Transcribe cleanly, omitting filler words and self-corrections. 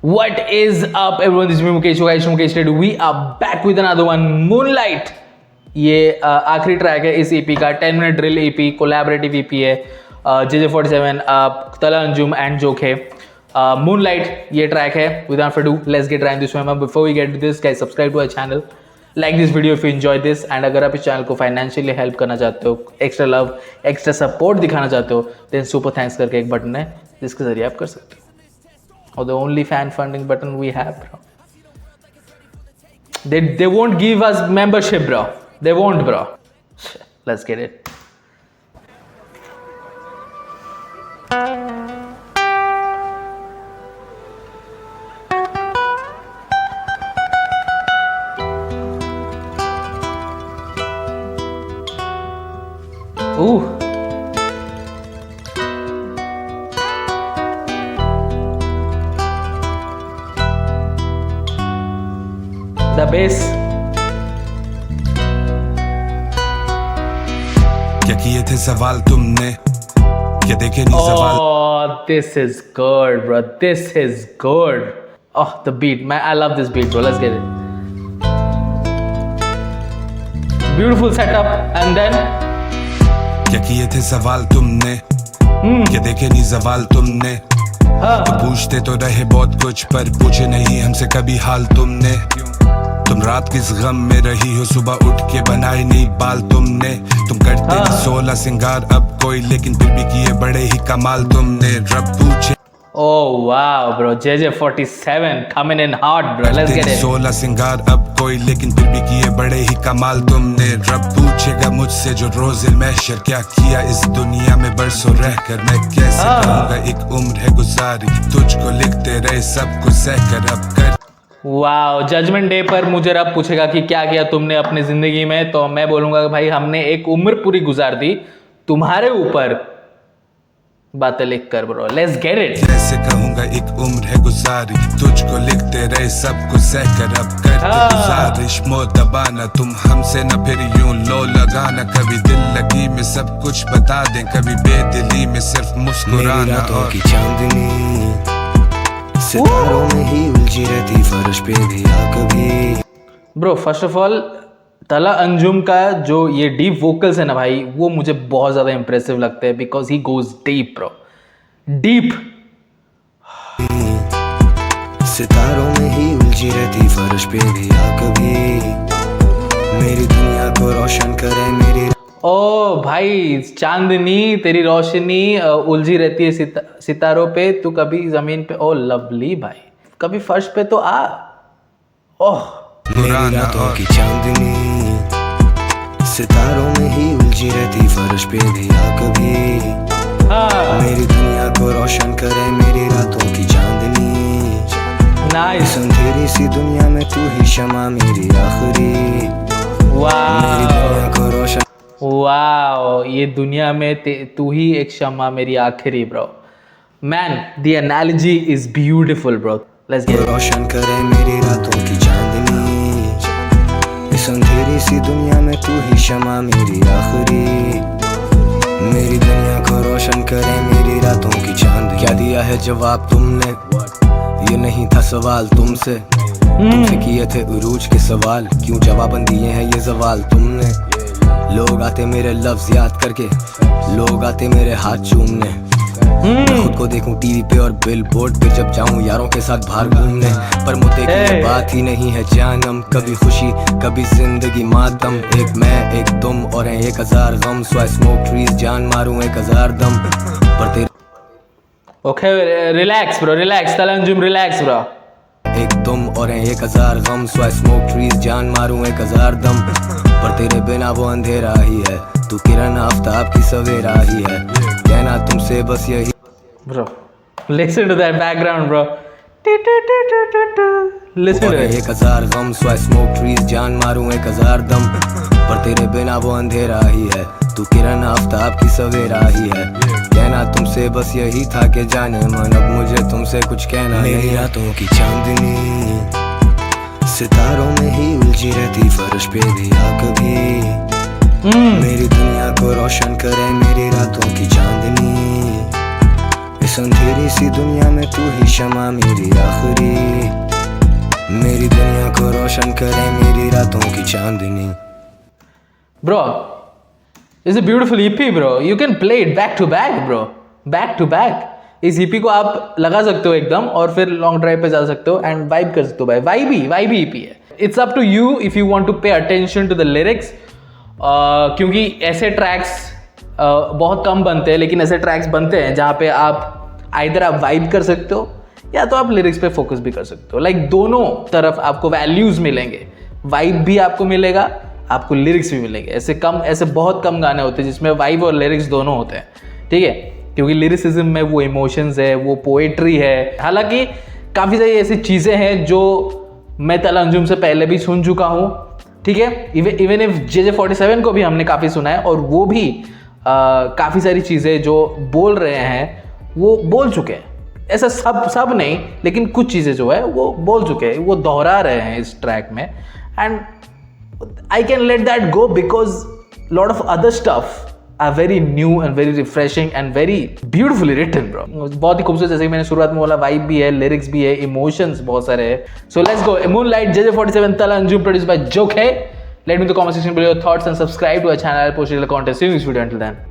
What is up everyone, this is me Mukesh. So guys, Mukesh today we are back with another one, Moonlight. ये आखिरी track है इस EP का, 10 minute drill EP, collaborative EP है, JJ47, तला Anjum and जोखे. Moonlight ये track है. Without further ado, let's get right into this one. Before we get to this, guys, subscribe to our channel, like this video if you enjoy this, and अगर आप इस channel को financially help करना चाहते हो, extra love, extra support दिखाना चाहते हो, then super thanks करके एक बटन है जिसके जरिए आप कर सकते हो. Or the only fan funding button we have, bro. They won't give us membership, bro. They won't, bro. Let's get it. Ooh. The bass. क्या किए थे सवाल तुमने, क्या देखे नहीं सवाल. Oh, this is good, bro. This is good. Oh, the beat, man. I love this beat, bro. Let's get it. Beautiful setup, and then. क्या किए थे सवाल तुमने, क्या देखे नहीं सवाल तुमने. तो पूछते तो रहे बहुत कुछ, पर पूछे नहीं हमसे कभी हाल तुमने. तुम रात किस गम में रही हो, सुबह उठ के बनाए नहीं बाल तुमने. तुम करते नहीं 16 सिंगार अब कोई, लेकिन फिर भी किए बड़े ही कमाल तुमने. रब पूछे. Oh wow, bro. JJ47 coming in hard, bro. Let's get it. 16 सिंगार अब कोई, लेकिन फिर भी किए बड़े ही कमाल तुमने. रब पूछेगा मुझसे जो रोज़ महशर, क्या किया इस दुनिया में बरसों रहकर. मैं कैसे कहूँगा एक उम्र है गुजारी, तुझको लिखते रहे सब कुछ सहकर अब कर. वाओ, जजमेंट डे पर मुझे रब पूछेगा कि क्या किया तुमने अपनी जिंदगी में, तो मैं बोलूंगा कि भाई हमने एक उम्र पूरी गुजार दी तुम्हारे ऊपर बातें लिख कर, ब्रो. Let's get it. कैसे कहूँगा एक उम्र है गुजारी, तुझको लिखते रहे सब कुछ सहकर अब कर. गुजारिश मो दबाना, तुम हमसे न फिर यूं लो लगाना. कभी दिल लगी में सब कुछ बता दें, कभी बेदिली में सिर्फ मुस्कुराना. रातों की चांदनी सितारों में ही उलझी रहती, फर्श पे भी आ कभी. ब्रो, फर्स्ट ऑफ ऑल तला अंजुम का जो ये डीप वोकल्स है ना भाई, वो मुझे बहुत ज़्यादा इंप्रेसिव लगते हैं, because he goes deep, bro. Deep. सितारों में ही उलझी रहती, फर्श पे भी आ कभी. मेरी दुनिया को रोशन करे मेरी. ओ भाई, चांदनी तेरी रोशनी उलझी रहती है सितारों पे, तू कभी जमीन पे. ओ लवली भाई, कभी फर्श पे तो आ. ओह, मेरी रातों की चांदनी सितारों में ही उलझी रहती, फर्श पे भी आ कभी. मेरी दुनिया को रोशन करे मेरी रातों की चांदनी. नाइस. अंधेरी सी दुनिया में तू ही शमा मेरी आखिरी. मेरी दुनिया को रोशन. वाओ, ये दुनिया में तू ही एक शम्मा मेरी आखिरी, bro. Man, the analogy is beautiful, bro. Let's get. रोशन करे मेरी रातों की चांदनी. इस अंधेरी सी दुनिया में तू ही शमा मेरी आखिरी. मेरी दुनिया को रोशन करे मेरी रातों की चांदनी. क्या दिया है जवाब तुमने, ये नहीं था सवाल तुमसे. तुमसे किए थे उरूज के सवाल, क्यों जवाब दिए हैं ये सवाल तुमने. लोग आते मेरे लफ्ज याद करके, लोग आते मेरे हाथ चूमने. मैं खुद को देखूं टीवी पे और बिल बोर्ड पे, जब जाऊं यारों के साथ बाहर घूमने. पर मुद्दे की बात ही नहीं है जानम, कभी खुशी कभी जिंदगी मातम. एक मैं एक तुम और 1000 गम. सो आई स्मोक ट्रीज, जान मारूं 1000 दम. पर तेरे ओके, रिलैक्स ब्रो, रिलैक्स. तला अंजुम, रिलैक्स ब्रो. एक तुम और 1000 गम. सो आई स्मोक ट्रीज, जान मारूं 1000 दम. पर तेरे बिना वो अंधेरा ही है, तू किरण आफ्ताब की सवेरा ही है. कहना तुमसे बस यही. Bro, listen to that background, bro. Listen to it. 1000 गम. सो आई स्मोक ट्रीज, जान मारूं 1000 दम. पर तेरे बिना वो अंधेरा ही है, तू किरण आफ्ताब की सवेरा ही है. कहना तुमसे बस यही था कि जाने मन, अब मुझे तुमसे कुछ कहना. मेरी रातों की चांदनी सितारों में ही उलझी रहती, फर्श पे भी आ कभी. मेरी दुनिया को रोशन करे मेरी रातों की चांदनी. इस अंधेरी सी दुनिया में तू ही शमा मेरी आखिरी, मेरी दुनिया को रोशन करे मेरी रातों की चांदनी। Bro, it's a beautiful EP, bro. You can play it back to back, bro. Back to back. इस EP को आप लगा सकते हो एकदम और फिर लॉन्ग ड्राइव पे जा सकते हो एंड वाइब कर सकते हो भाई। वाइबी EP है। It's up to you if you want to pay attention to the lyrics, क्योंकि ऐसे ट्रैक्स बहुत कम बनते हैं, लेकिन ऐसे ट्रैक्स बनते हैं जहाँ पे आप आइदर आप वाइब कर सकते हो या तो आप लिरिक्स पे फोकस भी कर सकते हो। लाइक दोनों तरफ आपको वैल्यूज मिलेंगे, वाइब भी आपको मिलेगा, आपको लिरिक्स भी मिलेंगे। ऐसे बहुत कम गाने होते हैं जिसमें वाइब और लिरिक्स दोनों होते हैं, ठीक है, क्योंकि लिरिसिज्म में वो इमोशंस है, वो पोएट्री है। हालांकि काफ़ी सारी ऐसी चीज़ें हैं जो मैं तला अंजुम से पहले भी सुन चुका हूँ, ठीक है। इवन इफ JJ47 को भी हमने काफ़ी सुना है और वो भी काफ़ी सारी चीज़ें जो बोल रहे हैं वो बोल चुके हैं। ऐसा सब नहीं, लेकिन कुछ चीज़ें जो है वो बोल चुके हैं, वो दोहरा रहे हैं इस ट्रैक में। And I can let that go because lot of other stuff are very new and very refreshing and very beautifully written bro. बहुत ही खूबसूरत, जैसे कि मैंने शुरुआत में बोला, वाइब भी है, लिरिक्स भी है, इमोशंस बहुत सारे हैं। So let's go, moonlight JJ47 तला अंजुम, प्रोड्यूस्ड बाय जोक है। Let me know in the comment section below your thoughts and subscribe to our channel. I'll post a little content soon in this video. Until then.